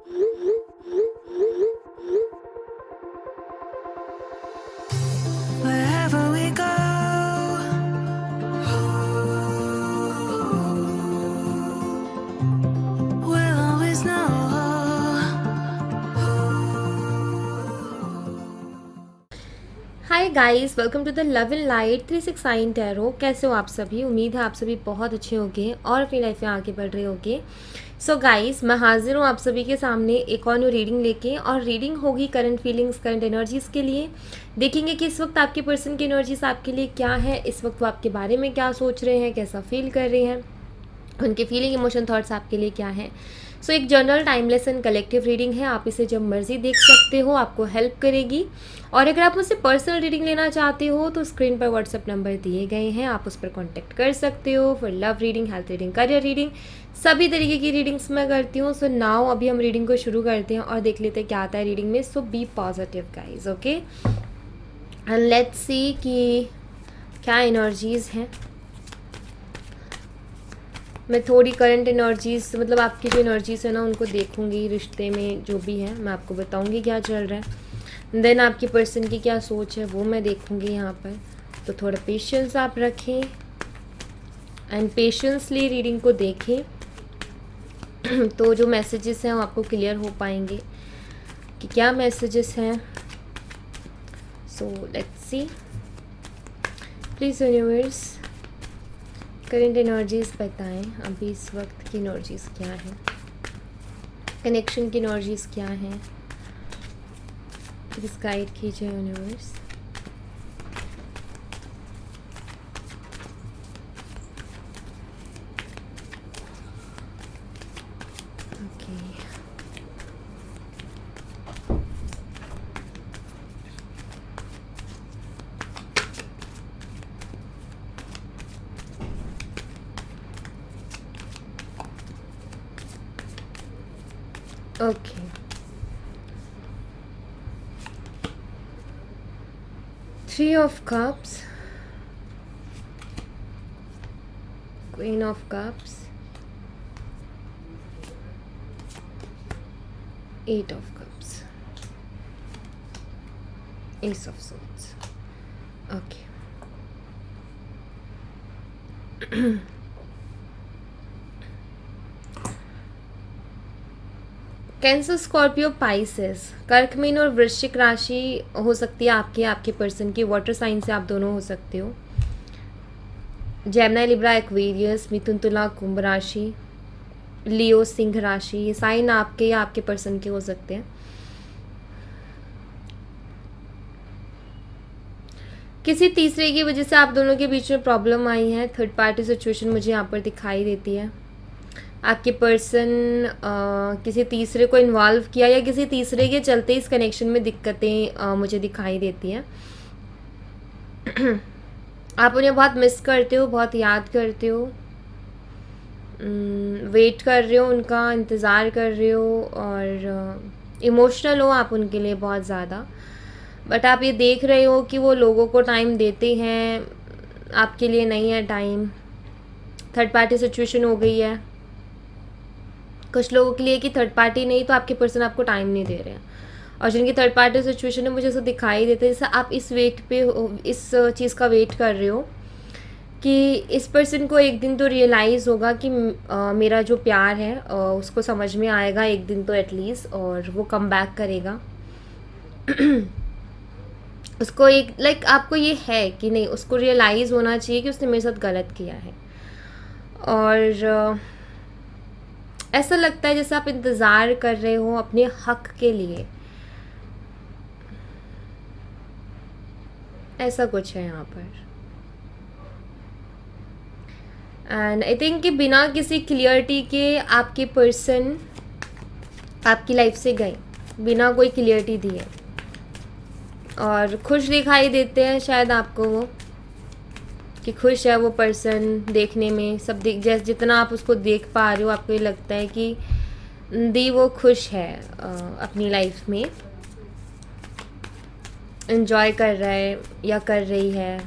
Wherever we go, we'll always know. Hi guys, welcome to the love in light 369 tarot. कैसे हो आप सभी? उम्मीद है आप सभी बहुत अच्छे होंगे और अपनी लाइफ में आगे बढ़ रहे होंगे। सो गाइस, मैं हाजिर हूँ आप सभी के सामने एक और न्यू रीडिंग लेके, और रीडिंग होगी करंट फीलिंग्स, करंट एनर्जीज़ के लिए। देखेंगे कि इस वक्त आपके पर्सन की एनर्जीज आपके लिए क्या है, इस वक्त वो आपके बारे में क्या सोच रहे हैं, कैसा फील कर रहे हैं, उनके फीलिंग इमोशन थॉट्स आपके लिए क्या है। सो एक general timeless and collective reading है, आप इसे जब मर्जी देख सकते हो, आपको हेल्प करेगी। और अगर आप मुझसे पर्सनल रीडिंग लेना चाहते हो तो स्क्रीन पर व्हाट्सएप नंबर दिए गए हैं, आप उस पर कांटेक्ट कर सकते हो for love reading, health reading, career reading, सभी तरीके की रीडिंग्स मैं करती हूँ। सो नाउ अभी हम रीडिंग को शुरू करते हैं और देख लेते हैं क्या आता है रीडिंग में। So be positive guys, okay, and let's see कि क्या एनर्जीज़ हैं। मैं थोड़ी करंट एनर्जीज़, मतलब आपकी जो एनर्जीज़ है ना, उनको देखूंगी। रिश्ते में जो भी है मैं आपको बताऊंगी क्या चल रहा है। देन आपकी पर्सन की क्या सोच है वो मैं देखूंगी यहाँ पर। तो थोड़ा पेशेंस आप रखें एंड पेशेंसली रीडिंग को देखें तो जो मैसेजेस हैं वो आपको क्लियर हो पाएंगे कि क्या मैसेजेस हैं। So let's see, please universe current energies बताएं, अभी इस वक्त की एनर्जीज़ क्या है, कनेक्शन की एनर्जीज़ क्या हैं, प्लीज़ गाइड कीजिए universe. Okay, okay, three of cups, queen of cups, eight of cups, ace of swords. Okay, Cancer, Scorpio, Pisces, कर्क, मीन और वृश्चिक राशि हो सकती है आपके आपके पर्सन की। वाटर साइन से आप दोनों हो सकते हो। जेमिनी, लिब्रा, एक्वेरियस, मिथुन, तुला, कुंभ राशि, लियो, सिंह राशि, ये साइन आपके या आपके पर्सन के हो सकते हैं। किसी तीसरे की वजह से आप दोनों के बीच में प्रॉब्लम आई है। थर्ड पार्टी सिचुएशन मुझे यहाँ पर दिखाई देती है। आपके पर्सन किसी तीसरे को इन्वॉल्व किया या किसी तीसरे के चलते इस कनेक्शन में दिक्कतें मुझे दिखाई देती हैं। आप उन्हें बहुत मिस करते हो, बहुत याद करते हो, वेट कर रहे हो, उनका इंतज़ार कर रहे हो, और इमोशनल हो आप उनके लिए बहुत ज़्यादा। बट आप ये देख रहे हो कि वो लोगों को टाइम देते हैं, आपके लिए नहीं है टाइम। थर्ड पार्टी सिचुएशन हो गई है कुछ लोगों के लिए कि थर्ड पार्टी नहीं तो आपके पर्सन आपको टाइम नहीं दे रहे हैं, और जिनकी थर्ड पार्टी सिचुएशन है मुझे ऐसा दिखाई देता है जैसे आप इस वेट पे इस चीज़ का वेट कर रहे हो कि इस पर्सन को एक दिन तो रियलाइज़ होगा कि मेरा जो प्यार है उसको समझ में आएगा एक दिन तो एटलीस्ट, और वो कम बैक करेगा। उसको एक लाइक आपको ये है कि नहीं, उसको रियलाइज़ होना चाहिए कि उसने मेरे साथ गलत किया है। और ऐसा लगता है जैसे आप इंतज़ार कर रहे हो अपने हक के लिए, ऐसा कुछ है यहाँ पर। एंड आई थिंक कि बिना किसी क्लियरिटी के आपके पर्सन आपकी लाइफ से गए, बिना कोई क्लियरिटी दिए, और खुश दिखाई देते हैं शायद आपको वो, कि खुश है वो पर्सन देखने में। सब जैसे जितना आप उसको देख पा रहे हो आपको ये लगता है कि वो खुश है अपनी लाइफ में, एंजॉय कर रहा है या कर रही है।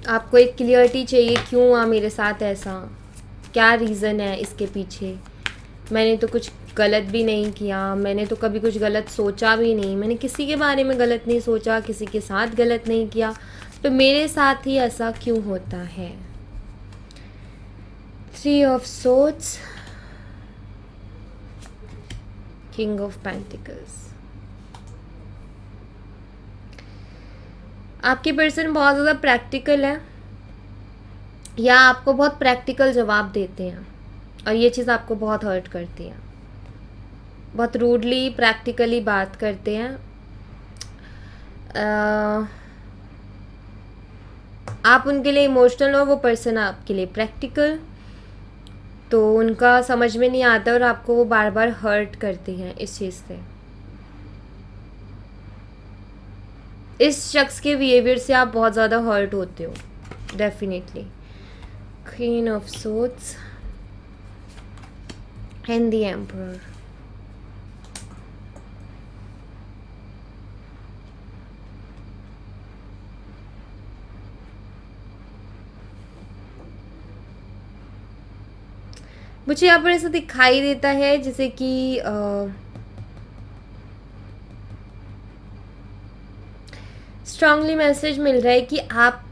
आपको एक क्लियरिटी चाहिए, क्यों हुआ मेरे साथ ऐसा, क्या रीज़न है इसके पीछे, मैंने तो कुछ गलत भी नहीं किया, मैंने तो कभी कुछ गलत सोचा भी नहीं, मैंने किसी के बारे में गलत नहीं सोचा, किसी के साथ गलत नहीं किया, तो मेरे साथ ही ऐसा क्यों होता है। 3 of swords, king of pentacles. आपकी पर्सन बहुत ज़्यादा प्रैक्टिकल है या आपको बहुत प्रैक्टिकल जवाब देते हैं और ये चीज़ आपको बहुत हर्ट करती है। बहुत रूडली प्रैक्टिकली बात करते हैं। आप उनके लिए इमोशनल हो, वो पर्सन आपके लिए प्रैक्टिकल, तो उनका समझ में नहीं आता और आपको वो बार बार हर्ट करती हैं इस चीज़ से। इस शख्स के बिहेवियर से आप बहुत ज़्यादा हर्ट होते हो definitely. Queen of swords and the emperor. मुझे यहाँ पर ऐसा दिखाई देता है जैसे कि स्ट्रांगली मैसेज मिल रहा है कि आप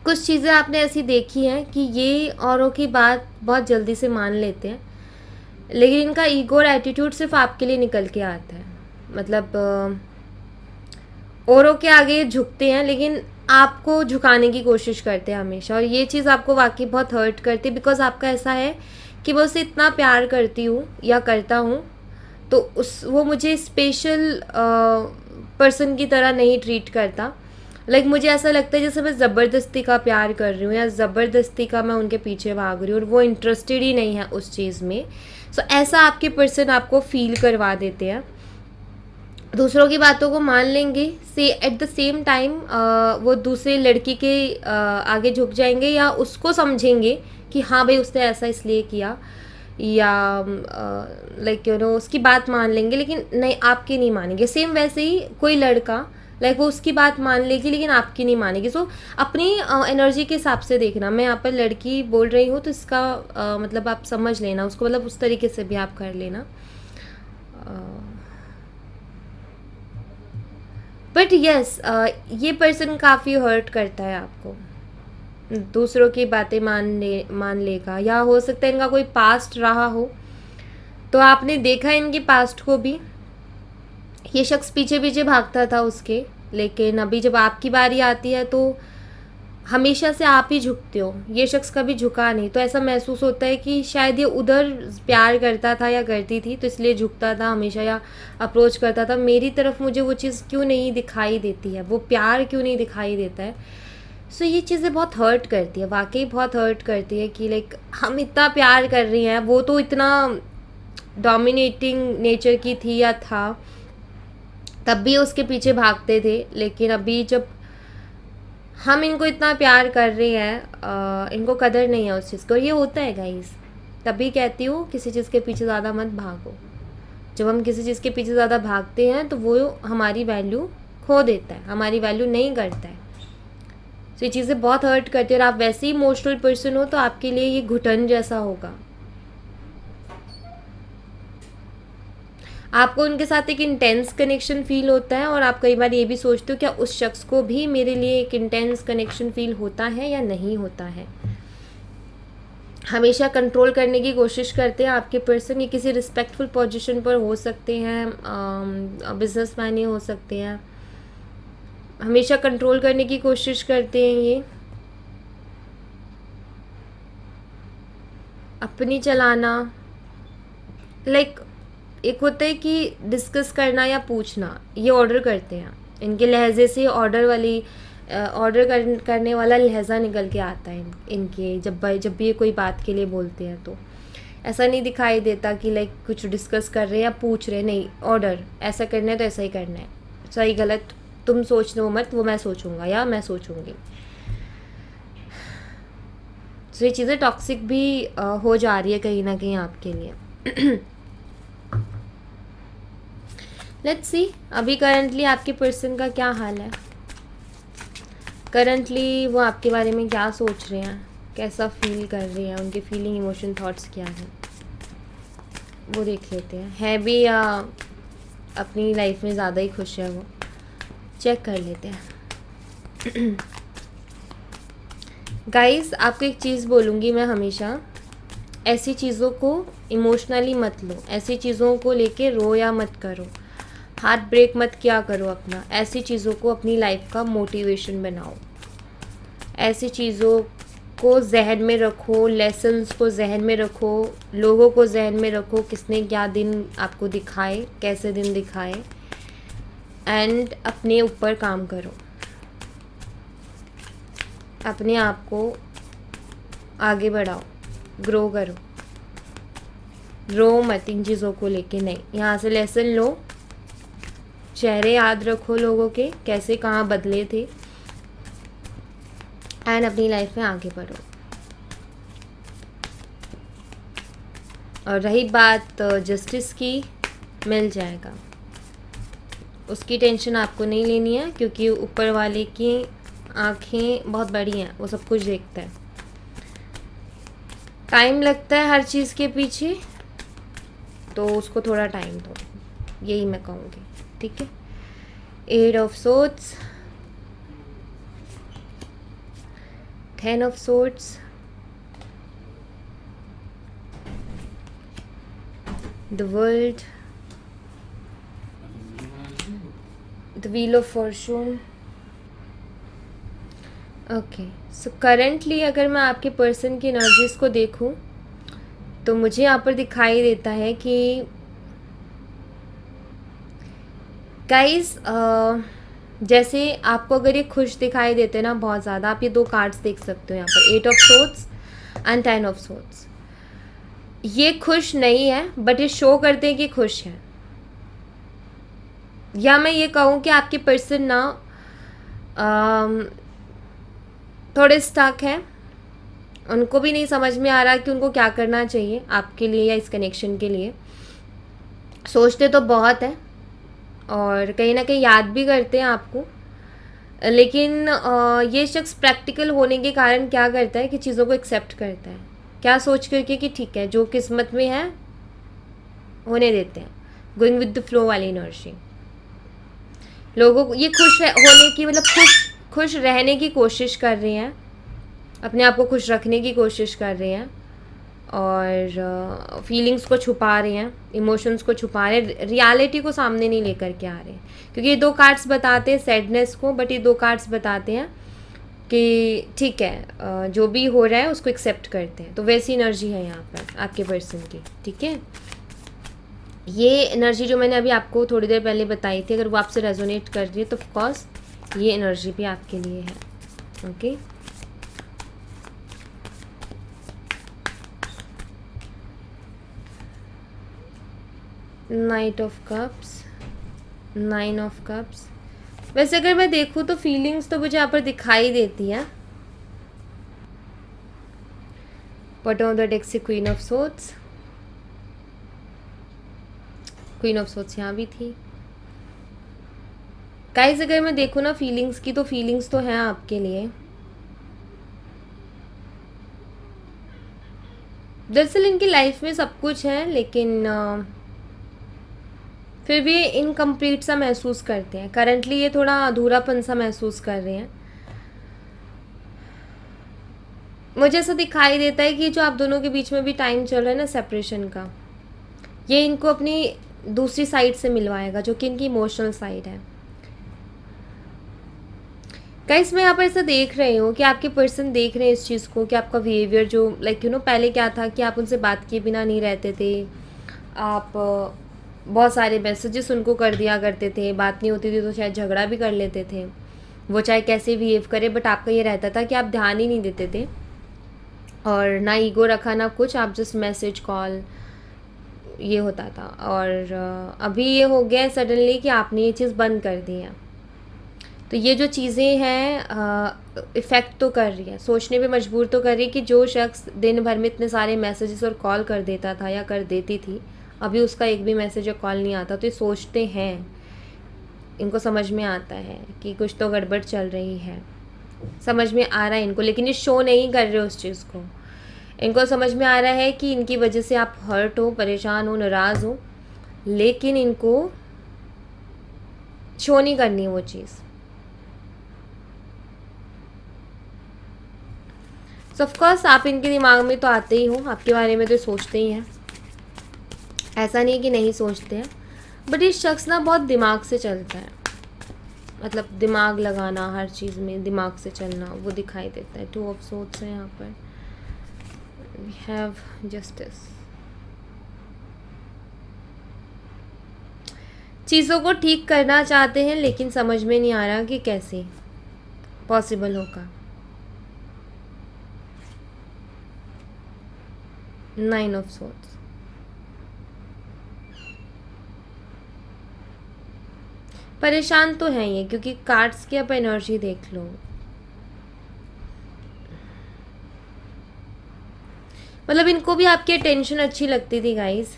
कुछ चीज़ें आपने ऐसी देखी हैं कि ये औरों की बात बहुत जल्दी से मान लेते हैं, लेकिन इनका ईगो और एटीट्यूड सिर्फ आपके लिए निकल के आता है। मतलब औरों के आगे झुकते हैं लेकिन आपको झुकाने की कोशिश करते हैं हमेशा, और ये चीज़ आपको वाकई बहुत हर्ट करती है। बिकॉज आपका ऐसा है कि मैं उसे इतना प्यार करती हूँ या करता हूँ, तो वो मुझे स्पेशल पर्सन की तरह नहीं ट्रीट करता। मुझे ऐसा लगता है जैसे मैं ज़बरदस्ती का प्यार कर रही हूँ या ज़बरदस्ती का मैं उनके पीछे भाग रही हूँ और वो इंटरेस्टेड ही नहीं है उस चीज़ में। सो ऐसा आपके पर्सन आपको फील करवा देते हैं। दूसरों की बातों को मान लेंगे, से एट द सेम टाइम वो दूसरे लड़की के आगे झुक जाएंगे या उसको समझेंगे कि हाँ भाई उसने ऐसा इसलिए किया, या उसकी बात मान लेंगे, लेकिन नहीं आपकी नहीं मानेंगे। सेम वैसे ही कोई लड़का वो उसकी बात मान लेगी लेकिन आपकी नहीं मानेगी। सो अपनी एनर्जी के हिसाब से देखना। मैं यहाँ पर लड़की बोल रही हूँ तो इसका मतलब आप समझ लेना उसको, मतलब उस तरीके से भी आप कर लेना। बट यस, ये पर्सन काफ़ी हर्ट करता है आपको, दूसरों की बातें मान लेगा, या हो सकता है इनका कोई पास्ट रहा हो, तो आपने देखा इनके पास्ट को भी। ये शख्स पीछे पीछे भागता था उसके, लेकिन अभी जब आपकी बारी आती है तो हमेशा से आप ही झुकते हो, ये शख्स कभी झुका नहीं। तो ऐसा महसूस होता है कि शायद ये उधर प्यार करता था या करती थी तो इसलिए झुकता था हमेशा या अप्रोच करता था। मेरी तरफ मुझे वो चीज़ क्यों नहीं दिखाई देती है, वो प्यार क्यों नहीं दिखाई देता है। सो ये चीज़ें बहुत हर्ट करती है, वाकई बहुत हर्ट करती है कि हम इतना प्यार कर रही हैं, वो तो इतना डोमिनेटिंग नेचर की थी या था, तब भी उसके पीछे भागते थे, लेकिन अभी जब हम इनको इतना प्यार कर रहे हैं इनको कदर नहीं है उस चीज़ को। ये होता है गाइस, तभी कहती हूँ किसी चीज़ के पीछे ज़्यादा मत भागो। जब हम किसी चीज़ के पीछे ज़्यादा भागते हैं तो वो हमारी वैल्यू खो देता है, हमारी वैल्यू नहीं करता है। तो ये चीज़ें बहुत हर्ट करती है, और आप वैसे ही इमोशनल पर्सन हो तो आपके लिए ये घुटन जैसा होगा। आपको उनके साथ एक इंटेंस कनेक्शन फील होता है, और आप कई बार ये भी सोचते हो क्या उस शख्स को भी मेरे लिए एक इंटेंस कनेक्शन फील होता है या नहीं होता है। हमेशा कंट्रोल करने की कोशिश करते हैं आपके पर्सन। ये किसी रिस्पेक्टफुल पोजीशन पर हो सकते हैं, बिजनेसमैन ही हो सकते हैं, हमेशा कंट्रोल करने की कोशिश करते हैं ये, अपनी चलाना। एक होता है कि डिस्कस करना या पूछना, ये ऑर्डर करते हैं, इनके लहजे से ऑर्डर करने वाला लहजा निकल के आता है इनके, जब भी ये कोई बात के लिए बोलते हैं तो ऐसा नहीं दिखाई देता कि कुछ डिस्कस कर रहे हैं या पूछ रहे हैं, नहीं, ऑर्डर ऐसा करना है तो ऐसा ही करना है, सही गलत तुम सोच लो मत, वो मैं सोचूंगा या मैं सोचूंगी। तो ये चीज़ें टॉक्सिक भी हो जा रही है कहीं ना कहीं आपके लिए। लेट्स सी अभी करंटली आपके पर्सन का क्या हाल है, करंटली वो आपके बारे में क्या सोच रहे हैं। कैसा फील कर रही हैं, उनके फीलिंग, इमोशन, थॉट्स क्या हैं, वो देख लेते हैं। है भी या अपनी लाइफ में ज़्यादा ही खुश है, वो चेक कर लेते हैं। गाइस, आपको एक चीज़ बोलूँगी मैं हमेशा, ऐसी चीज़ों को इमोशनली मत लो, ऐसी चीज़ों को लेके रो या मत करो, हार्ट ब्रेक मत किया करो अपना। ऐसी चीज़ों को अपनी लाइफ का मोटिवेशन बनाओ, ऐसी चीज़ों को जहन में रखो, लेसन्स को जहन में रखो, लोगों को जहन में रखो, किसने क्या दिन आपको दिखाए, कैसे दिन दिखाए, एंड अपने ऊपर काम करो, अपने आप को आगे बढ़ाओ, ग्रो करो। रो मत इन चीज़ों को लेके, नहीं, यहाँ से लेसन लो, चेहरे याद रखो लोगों के, कैसे कहाँ बदले थे, एंड अपनी लाइफ में आगे बढ़ो। और रही बात जस्टिस की, मिल जाएगा, उसकी टेंशन आपको नहीं लेनी है, क्योंकि ऊपर वाले की आँखें बहुत बड़ी हैं, वो सब कुछ देखता है। टाइम लगता है हर चीज़ के पीछे, तो उसको थोड़ा टाइम दो, यही मैं कहूँगी, ठीक है। 8 of swords, 10 of swords, the world, the wheel of Fortune. Okay, so currently अगर मैं आपके पर्सन की एनर्जीज़ को देखूं, तो मुझे यहाँ पर दिखाई देता है कि गाइस, जैसे आपको अगर ये खुश दिखाई देते हैं ना बहुत ज़्यादा, आप ये 2 कार्ड्स देख सकते हो यहाँ पर, 8 of swords and 10 of swords. ये खुश नहीं है, बट ये शो करते हैं कि खुश है। या मैं ये कहूँ कि आपके पर्सन ना थोड़े स्टक हैं, उनको भी नहीं समझ में आ रहा कि उनको क्या करना चाहिए आपके लिए या इस कनेक्शन के लिए। सोचते तो बहुत है और कहीं ना कहीं याद भी करते हैं आपको, लेकिन ये शख्स प्रैक्टिकल होने के कारण क्या करता है कि चीज़ों को एक्सेप्ट करता है, क्या सोच करके कि ठीक है, जो किस्मत में है होने देते हैं, गोइंग विद द फ्लो वाली एनर्जी। लोगों को ये खुश होने की, मतलब खुश रहने की कोशिश कर रहे हैं, अपने आप को खुश रखने की कोशिश कर रहे हैं, और फीलिंग्स को छुपा रहे हैं, इमोशंस को छुपा रहे हैं, रियलिटी को सामने नहीं लेकर के आ रहे हैं। क्योंकि ये 2 कार्ड्स बताते हैं सैडनेस को, बट ये 2 कार्ड्स बताते हैं कि ठीक है, जो भी हो रहा है उसको एक्सेप्ट करते हैं। तो वैसी एनर्जी है यहाँ पर आपके पर्सन की, ठीक है। ये एनर्जी जो मैंने अभी आपको थोड़ी देर पहले बताई थी, अगर वो आपसे रेजोनेट कर रही है तो ऑफकोर्स ये एनर्जी भी आपके लिए है, okay. Night of cups, 9 of cups. वैसे अगर मैं देखूँ तो फीलिंग्स तो मुझे यहाँ पर दिखाई देती है। बॉटम ऑफ द डेक से queen of swords, queen of swords यहाँ भी थी। गाइस, अगर मैं देखूँ ना फीलिंग्स की, तो फीलिंग्स तो हैं आपके लिए। दरअसल इनकी लाइफ में सब कुछ है, लेकिन फिर भी इनकम्प्लीट सा महसूस करते हैं। करंटली ये थोड़ा अधूरापन सा महसूस कर रहे हैं। मुझे ऐसा दिखाई देता है कि जो आप दोनों के बीच में भी टाइम चल रहा है ना सेपरेशन का, ये इनको अपनी दूसरी साइड से मिलवाएगा, जो कि इनकी इमोशनल साइड है। गाइस, मैं यहाँ पर ऐसा देख रही हूँ कि आपके पर्सन देख रहे हैं इस चीज़ को कि आपका बिहेवियर जो पहले क्या था कि आप उनसे बात किए बिना नहीं रहते थे, आप बहुत सारे मैसेजेस उनको कर दिया करते थे, बात नहीं होती थी तो शायद झगड़ा भी कर लेते थे, वो चाहे कैसे बिहेव करे, बट आपका ये रहता था कि आप ध्यान ही नहीं देते थे, और ना ईगो रखा ना कुछ, आप जस्ट मैसेज कॉल ये होता था। और अभी ये हो गया है सडनली कि आपने ये चीज़ बंद कर दी है। तो ये जो चीज़ें हैं इफ़ेक्ट तो कर रही है, सोचने पे मजबूर तो कर रही है कि जो शख्स दिन भर में इतने सारे मैसेजेस और कॉल कर देता था या कर देती थी, अभी उसका एक भी मैसेज या कॉल नहीं आता। तो ये सोचते हैं, इनको समझ में आता है कि कुछ तो गड़बड़ चल रही है, समझ में आ रहा है इनको, लेकिन ये शो नहीं कर रहे उस चीज़ को। इनको समझ में आ रहा है कि इनकी वजह से आप हर्ट हो, परेशान हो, नाराज़ हो, लेकिन इनको शो नहीं करनी है वो चीज़। सो ऑफकोर्स आप इनके दिमाग में तो आते ही हो, आपके बारे में तो सोचते ही हैं, ऐसा नहीं कि नहीं सोचते हैं, बट ये शख्स ना बहुत दिमाग से चलता है, मतलब दिमाग लगाना, हर चीज़ में दिमाग से चलना वो दिखाई देता है। 2 ऑफ सोर्ड्स है यहाँ पर, वी हैव जस्टिस। चीज़ों को ठीक करना चाहते हैं लेकिन समझ में नहीं आ रहा कि कैसे पॉसिबल होगा। 9 ऑफ सोर्ड्स, परेशान तो हैं ये, क्योंकि कार्ड्स की आप एनर्जी देख लो, मतलब इनको भी आपकी अटेंशन अच्छी लगती थी गाइस,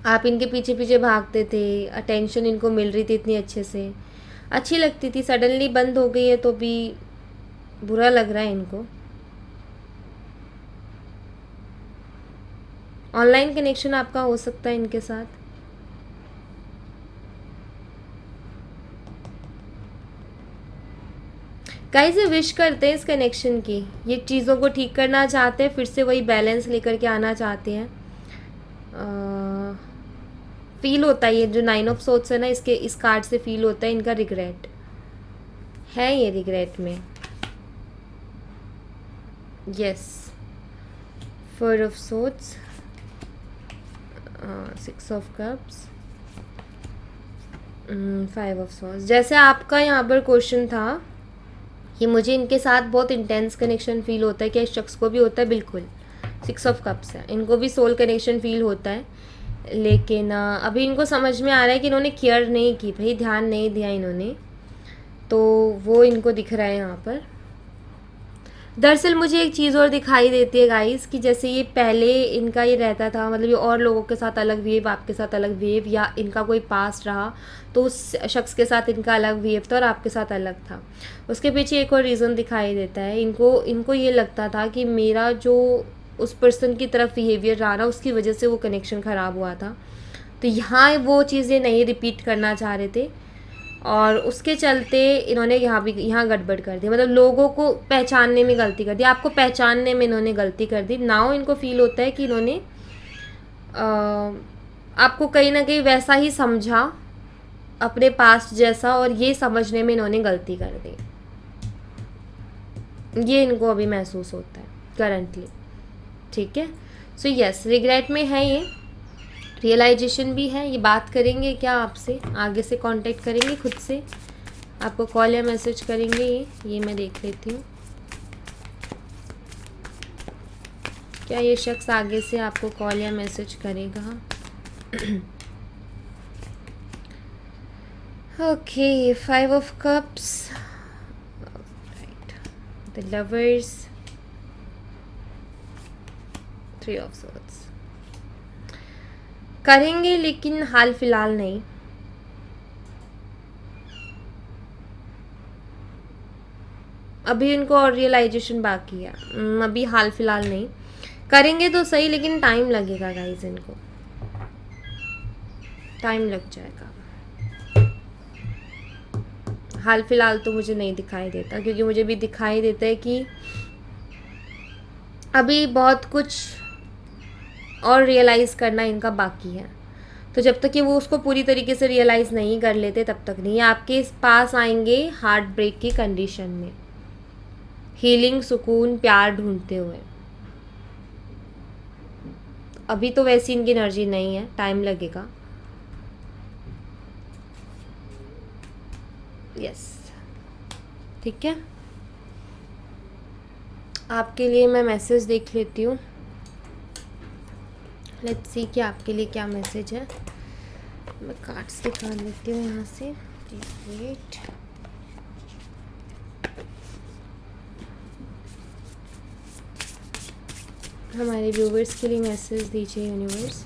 आप इनके पीछे पीछे भागते थे, अटेंशन इनको मिल रही थी इतनी अच्छे से, अच्छी लगती थी, सडनली बंद हो गई है तो भी बुरा लग रहा है इनको। ऑनलाइन कनेक्शन आपका हो सकता है इनके साथ, गाइस ये विश करते हैं इस कनेक्शन की, ये चीज़ों को ठीक करना चाहते हैं, फिर से वही बैलेंस लेकर के आना चाहते हैं। फील होता है ये जो 9 ऑफ सोर्ड्स है ना, इसके इस कार्ड से फील होता है इनका रिग्रेट है, ये रिग्रेट में। Yes, 4 of swords, 6 of cups, 5 of swords. जैसे आपका यहाँ पर क्वेश्चन था कि मुझे इनके साथ बहुत इंटेंस कनेक्शन फील होता है, क्या इस शख्स को भी होता है? बिल्कुल, 6 ऑफ कप्स है, इनको भी सोल कनेक्शन फील होता है, लेकिन अभी इनको समझ में आ रहा है कि इन्होंने केयर नहीं की, भाई ध्यान नहीं दिया इन्होंने, तो वो इनको दिख रहा है यहाँ पर। दरअसल मुझे एक चीज़ और दिखाई देती है गाइस, कि जैसे ये पहले इनका ये रहता था, मतलब ये और लोगों के साथ अलग वेव, आपके साथ अलग वेव, या इनका कोई पास्ट रहा तो उस शख्स के साथ इनका अलग वेव था और आपके साथ अलग था। उसके पीछे एक और रीज़न दिखाई देता है, इनको ये लगता था कि मेरा जो उस पर्सन की तरफ बिहेवियर रहा ना, उसकी वजह से वो कनेक्शन ख़राब हुआ था, तो यहाँ वो चीज़ें नहीं रिपीट करना चाह रहे थे, और उसके चलते इन्होंने यहाँ गड़बड़ कर दी, मतलब लोगों को पहचानने में गलती कर दी, आपको पहचानने में इन्होंने गलती कर दी। नाउ इनको फील होता है कि इन्होंने आपको कहीं ना कहीं वैसा ही समझा, अपने पास्ट जैसा, और ये समझने में इन्होंने गलती कर दी, ये इनको अभी महसूस होता है करंटली। ठीक है, सो यस, रिग्रेट में है ये, रियलाइजेशन भी है। ये बात करेंगे क्या आपसे, आगे से कांटेक्ट करेंगे खुद से, आपको कॉल या मैसेज करेंगे, ये मैं देख लेती हूँ। क्या ये शख्स आगे से आपको कॉल या मैसेज करेगा? Okay, 5 of cups, right, the lovers, 3 of swords. करेंगे लेकिन हाल फिलहाल नहीं, अभी इनको और रियलाइजेशन बाकी है, अभी हाल फिलहाल नहीं, करेंगे तो सही लेकिन टाइम लगेगा गाइस, इनको टाइम लग जाएगा। हाल फिलहाल तो मुझे नहीं दिखाई देता, क्योंकि मुझे भी दिखाई देता है कि अभी बहुत कुछ और रियलाइज़ करना इनका बाकी है, तो जब तक कि वो उसको पूरी तरीके से रियलाइज़ नहीं कर लेते तब तक नहीं। आपके पास आएंगे हार्ट ब्रेक की कंडीशन में, हीलिंग, सुकून, प्यार ढूंढते हुए। अभी तो वैसी इनकी एनर्जी नहीं है, टाइम लगेगा। यस, ठीक है, आपके लिए मैं मैसेज देख लेती हूँ, लेट्स सी कि आपके लिए क्या मैसेज है। मैं कार्ड्स दिखा लेती हूँ यहाँ से, वेट। हमारे व्यूवर्स के लिए मैसेज दीजिए यूनिवर्स।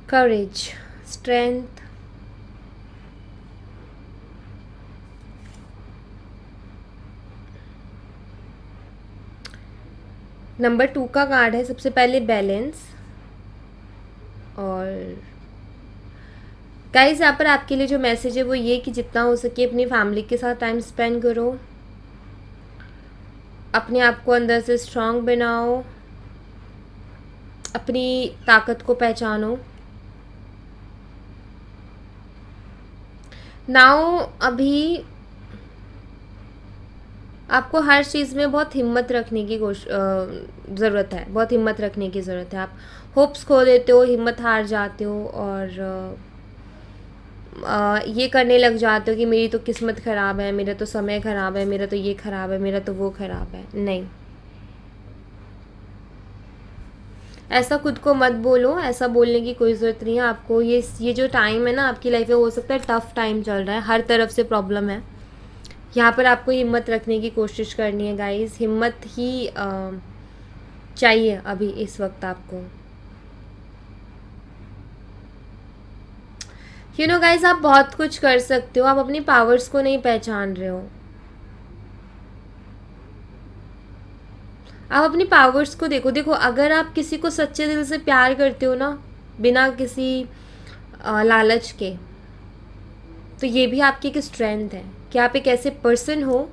करेज, स्ट्रेंथ, नंबर 2 का कार्ड है सबसे पहले बैलेंस। और गाइस यहाँ पर आपके लिए जो मैसेज है वो ये कि जितना हो सके अपनी फैमिली के साथ टाइम स्पेंड करो, अपने आप को अंदर से स्ट्रांग बनाओ, अपनी ताकत को पहचानो। नाउ अभी आपको हर चीज़ में बहुत हिम्मत रखने की ज़रूरत है, बहुत हिम्मत रखने की ज़रूरत है। आप होप्स खो देते हो, हिम्मत हार जाते हो और ये करने लग जाते हो कि मेरी तो किस्मत ख़राब है, मेरा तो समय ख़राब है, मेरा तो ये ख़राब है, मेरा तो वो ख़राब है। नहीं, ऐसा खुद को मत बोलो, ऐसा बोलने की कोई ज़रूरत नहीं है आपको। ये जो टाइम है ना आपकी लाइफ में, हो सकता है टफ़ टाइम चल रहा है, हर तरफ से प्रॉब्लम है। यहाँ पर आपको हिम्मत रखने की कोशिश करनी है गाइस, हिम्मत ही चाहिए अभी इस वक्त आपको। यू नो गाइस, आप बहुत कुछ कर सकते हो, आप अपनी पावर्स को नहीं पहचान रहे हो। आप अपनी पावर्स को देखो। देखो, अगर आप किसी को सच्चे दिल से प्यार करते हो ना, बिना किसी लालच के, तो ये भी आपकी एक स्ट्रेंथ है कि आप एक ऐसे पर्सन हो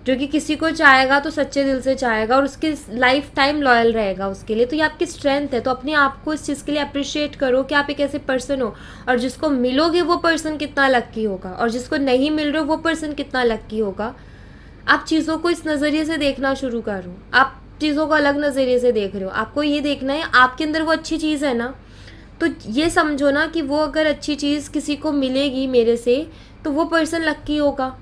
जो कि किसी को चाहेगा तो सच्चे दिल से चाहेगा और उसकी लाइफ टाइम लॉयल रहेगा उसके लिए। तो ये आपकी स्ट्रेंथ है। तो अपने आप को इस चीज़ के लिए अप्रिशिएट करो कि आप एक ऐसे पर्सन हो, और जिसको मिलोगे वो पर्सन कितना लक्की होगा, और जिसको नहीं मिल रहे वो पर्सन कितना लक्की होगा। आप चीज़ों को इस नज़रिए से देखना शुरू करो। आप चीज़ों को अलग नज़रिए से देख रहे हो। आपको ये देखना है आपके अंदर वो अच्छी चीज़ है ना, तो ये समझो ना कि वो अगर अच्छी चीज़ किसी को मिलेगी मेरे से, तो वो पर्सन लक्की होगा।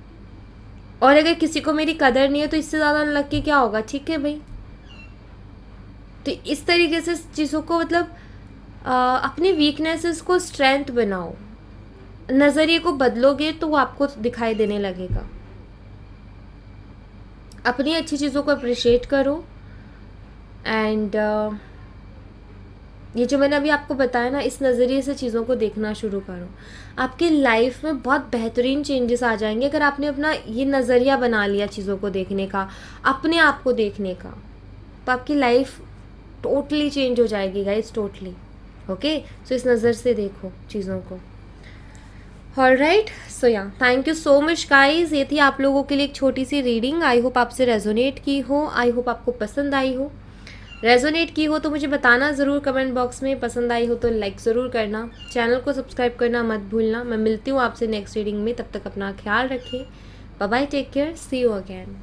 और अगर किसी को मेरी कदर नहीं है तो इससे ज़्यादा अनलक्की क्या होगा। ठीक है भाई। तो इस तरीके से चीज़ों को मतलब अपनी वीकनेसेस को स्ट्रेंथ बनाओ। नज़रिए को बदलोगे तो वो आपको दिखाई देने लगेगा। अपनी अच्छी चीज़ों को अप्रिशिएट करो। एंड ये जो मैंने अभी आपको बताया ना, इस नज़रिए से चीज़ों को देखना शुरू करो। आपकी लाइफ में बहुत बेहतरीन चेंजेस आ जाएंगे अगर आपने अपना ये नज़रिया बना लिया चीज़ों को देखने का, अपने आप को देखने का। तो आपकी लाइफ टोटली चेंज हो जाएगी गाइस, टोटली। ओके, सो इस नज़र से देखो चीज़ों को। ऑलराइट, सो या thank you so much guys. ये थी आप लोगों के लिए एक छोटी सी रीडिंग। आई होप आपसे रेजोनेट की हो, आई होप आपको पसंद आई हो। रेजोनेट की हो तो मुझे बताना ज़रूर कमेंट बॉक्स में। पसंद आई हो तो लाइक ज़रूर करना, चैनल को सब्सक्राइब करना मत भूलना। मैं मिलती हूँ आपसे नेक्स्ट रीडिंग में, तब तक अपना ख्याल रखें। Bye bye, take care, see you again.